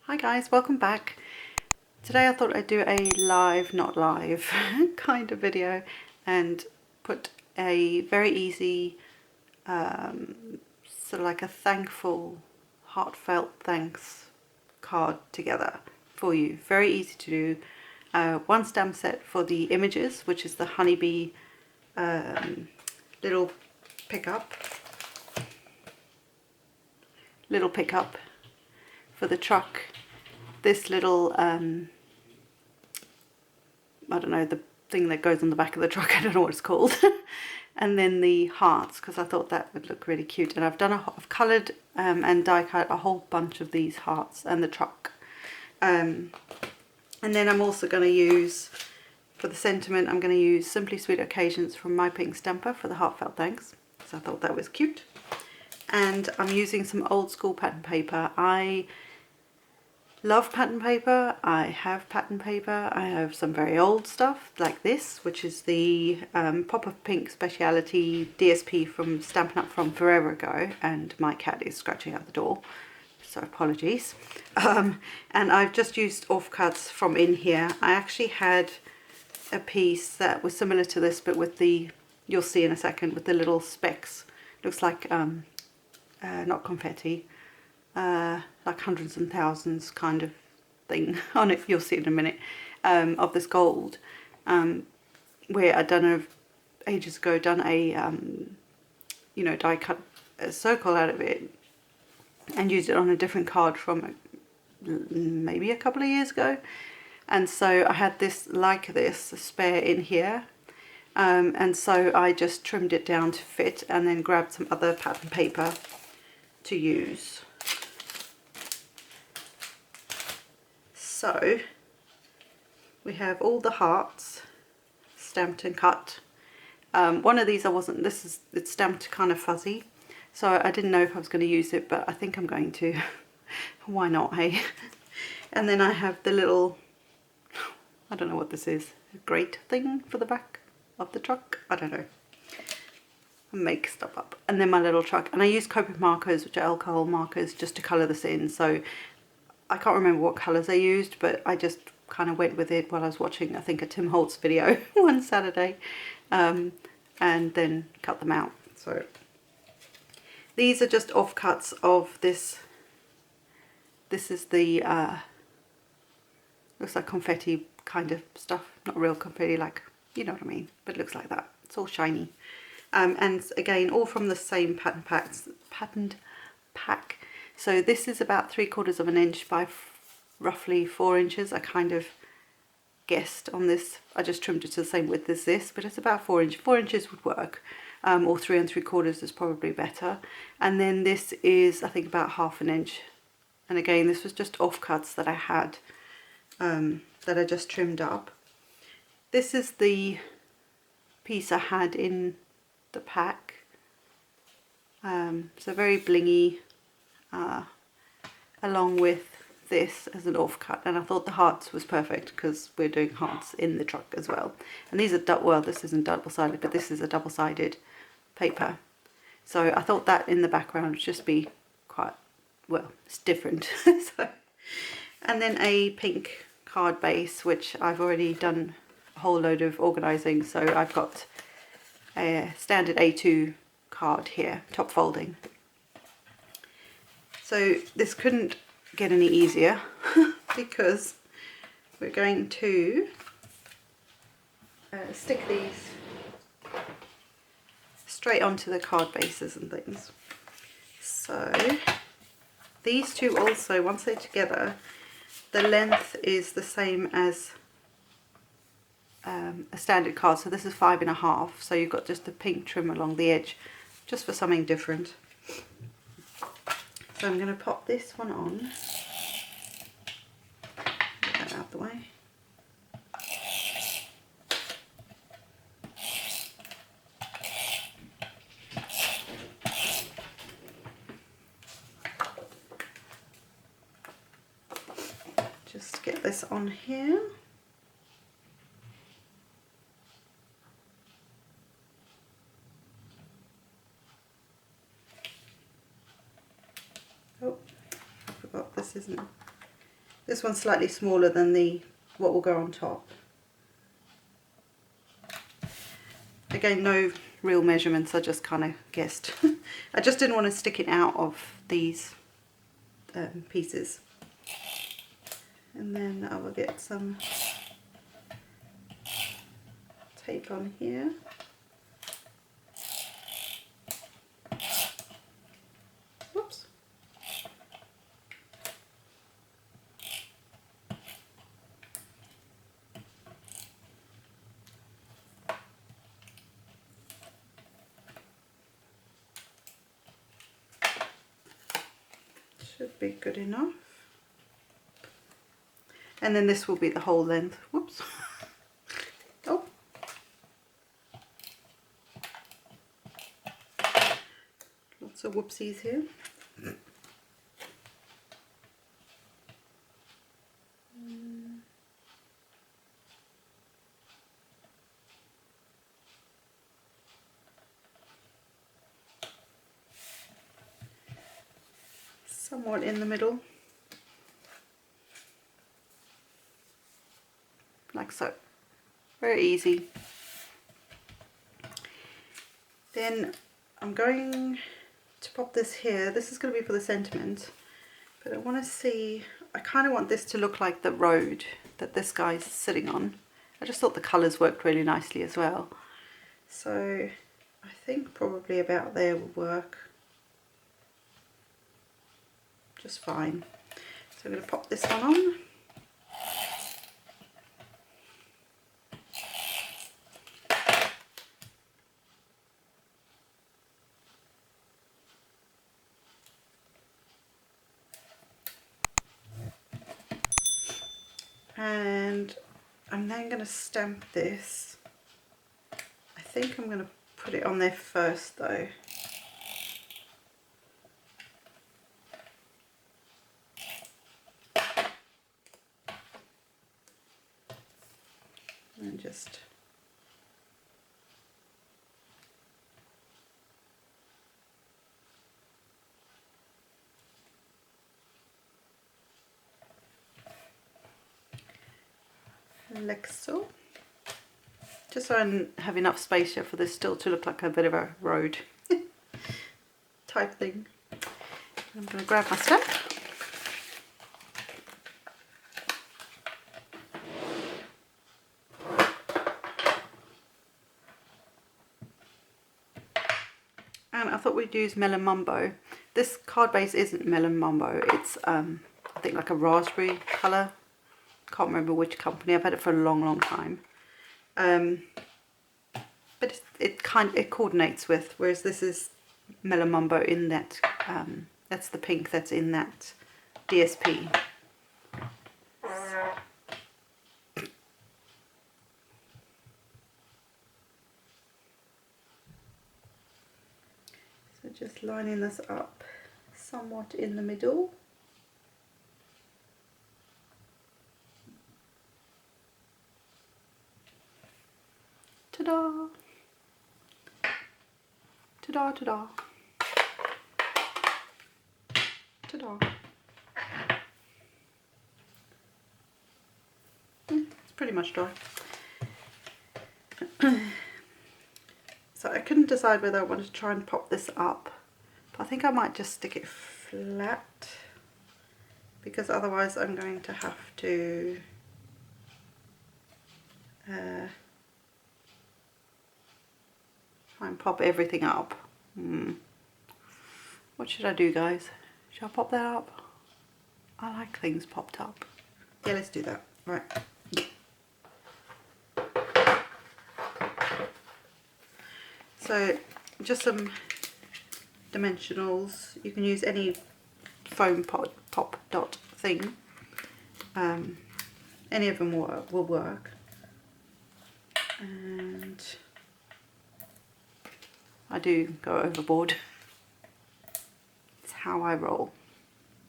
Hi guys, welcome back. Today I thought I'd do a live, not live kind of video and put a very easy, sort of like a thankful, heartfelt thanks card together for you. Very easy to do. One stamp set for the images, which is the honeybee little pickup for the truck. This little, I don't know, the thing that goes on the back of the truck, I don't know what it's called. And then the hearts, because I thought that would look really cute. And I've coloured and die cut a whole bunch of these hearts and the truck. And then I'm also going to use, for the sentiment, I'm going to use Simply Sweet Occasions from My Pink Stamper for the heartfelt thanks. So I thought that was cute. And I'm using some old school pattern paper. I love pattern paper. I have pattern paper. I have some very old stuff like this, which is the Pop of Pink Speciality DSP from Stampin' Up! From forever ago, and my cat is scratching out the door, so apologies. And I've just used offcuts from in here. I actually had a piece that was similar to this, but with the, you'll see in a second, with the little specks. Looks like, not confetti, like hundreds and thousands kind of thing on it. You'll see in a minute, of this gold, where I done ages ago done a you know, die cut a circle out of it and used it on a different card from maybe a couple of years ago. And so I had this like this, a spare in here, and so I just trimmed it down to fit and then grabbed some other pattern paper to use. So we have all the hearts stamped and cut. One of these it's stamped kind of fuzzy, so I didn't know if I was going to use it, but I think I'm going to. Why not, hey? And then I have the little, I don't know what this is, a grate thing for the back of the truck. I don't know. I make stuff up. And then my little truck. And I use Copic markers, which are alcohol markers, just to colour this in. So I can't remember what colours I used, but I just kind of went with it while I was watching, I think, a Tim Holtz video one Saturday, and then cut them out. So these are just offcuts of this. This is the, looks like confetti kind of stuff. Not real confetti, like, you know what I mean, but it looks like that. It's all shiny. And again, all from the same patterned pack. So this is about 3/4 of an inch by roughly 4 inches. I kind of guessed on this. I just trimmed it to the same width as this, but it's about 4 inches. 4 inches would work, or 3 3/4 is probably better. And then this is, I think, about 1/2 inch. And again, this was just offcuts that I had, that I just trimmed up. This is the piece I had in the pack. So very blingy, along with this as an offcut, and I thought the hearts was perfect because we're doing hearts in the truck as well. And these are well, this isn't double-sided, but this is a double-sided paper, so I thought that in the background would just be quite, well, it's different. So, and then a pink card base, which I've already done a whole load of organising. So I've got a standard A2 card here, top folding. So this couldn't get any easier because we're going to stick these straight onto the card bases and things. So these two also, once they're together, the length is the same as a standard card. So this is 5 1/2. So you've got just the pink trim along the edge, just for something different. So I'm going to pop this one on. Get that out of the way. Just get this on here. Oh, I forgot this isn't This one's slightly smaller than the what will go on top. Again, no real measurements, I just kind of guessed. I just didn't want to stick it out of these pieces. And then I will get some tape on here. Whoops. Should be good enough. And then this will be the whole length. Whoops. Oh. Lots of whoopsies here. Somewhat in the middle, like so. Very easy. Then I'm going to pop this here. This is going to be for the sentiment, but I want to see, I kind of want this to look like the road that this guy's sitting on. I just thought the colours worked really nicely as well. So I think probably about there will work just fine. So I'm going to pop this one on. And I'm then going to stamp this. I think I'm going to put it on there first though. And just like so. Just so I have enough space here for this still to look like a bit of a road type thing. I'm going to grab my stamp. And I thought we'd use Melon Mambo. This card base isn't Melon Mambo, it's I think like a raspberry colour. Can't remember which company, I've had it for a long time. But it coordinates with, whereas this is Melon Mambo in that, that's the pink that's in that DSP. So just lining this up somewhat in the middle. Ta-da! Ta-da, ta-da. Ta-da. It's pretty much dry. So I couldn't decide whether I wanted to try and pop this up. But I think I might just stick it flat, because otherwise I'm going to have to try and pop everything up. What should I do, guys? Should I pop that up? I like things popped up. Yeah, let's do that. Right. So just some dimensionals. You can use any foam pop dot thing. Any of them will work. And I do go overboard. It's how I roll.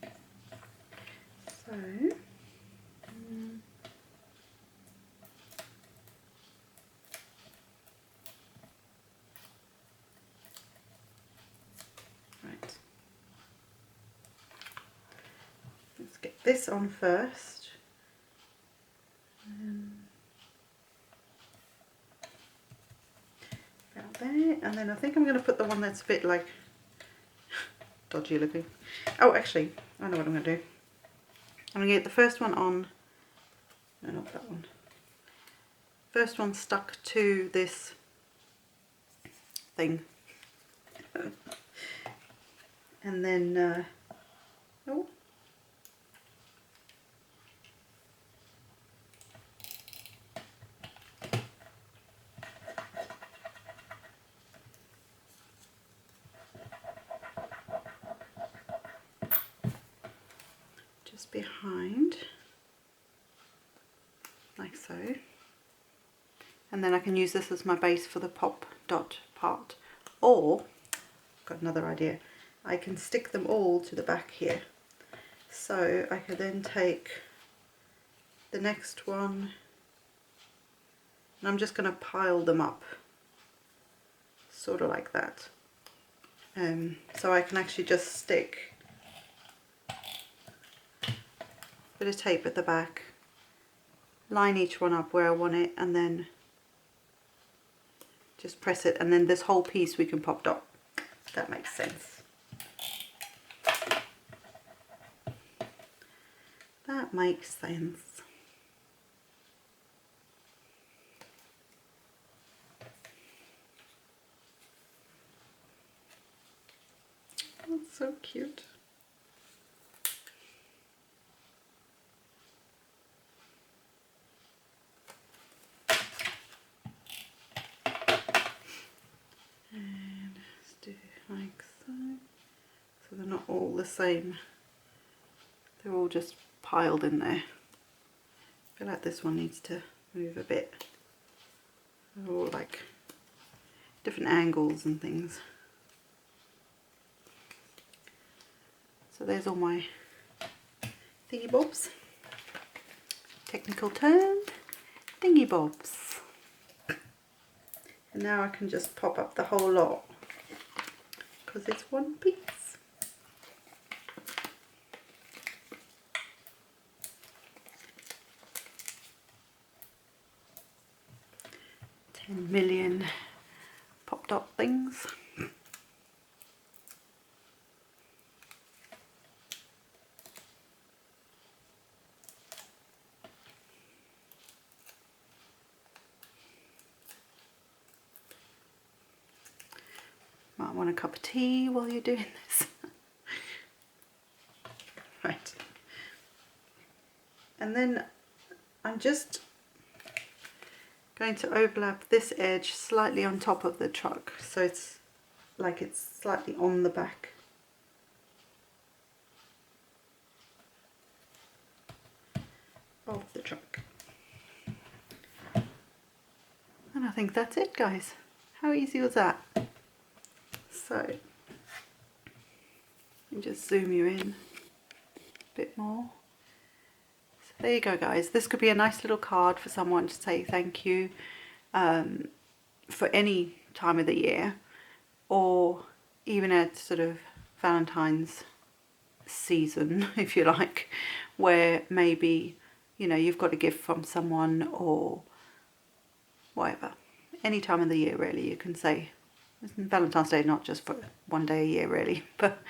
So right. Let's get this on first. About there, and then I think I'm going to put the one that's a bit like dodgy looking. Oh, actually, I know what I'm going to do. I'm going to get the first one on, no, not that one. First one stuck to this thing. And then, oh. Just behind, like so. And then I can use this as my base for the pop dot part. Or, I've got another idea. I can stick them all to the back here. So I could then take the next one, and I'm just going to pile them up, sort of like that. So I can actually just stick a bit of tape at the back, line each one up where I want it, and then just press it, and then this whole piece we can pop dot. That makes sense. That makes sense. That's so cute. And let's do like so. So they're not all the same. They're all just piled in there. I feel like this one needs to move a bit. They're all like different angles and things. So there's all my thingy bobs. Technical term, thingy bobs. And now I can just pop up the whole lot because it's one piece. Million pop dot things. Might want a cup of tea while you're doing this. Right. And then I'm just going to overlap this edge slightly on top of the truck, so it's like it's slightly on the back. Of the truck. And I think that's it, guys. How easy was that? So, let me just zoom you in a bit more. There you go, guys. This could be a nice little card for someone to say thank you for any time of the year, or even at sort of Valentine's season, if you like, where maybe, you know, you've got a gift from someone or whatever. Any time of the year, really, you can say. Valentine's Day, not just for one day a year, really, but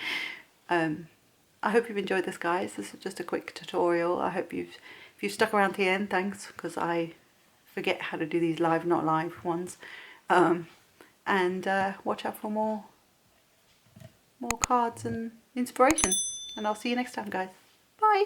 I hope you've enjoyed this, guys. This is just a quick tutorial. I hope if you've stuck around to the end, thanks, because I forget how to do these live, not live ones. And watch out for more cards and inspiration. And I'll see you next time, guys. Bye.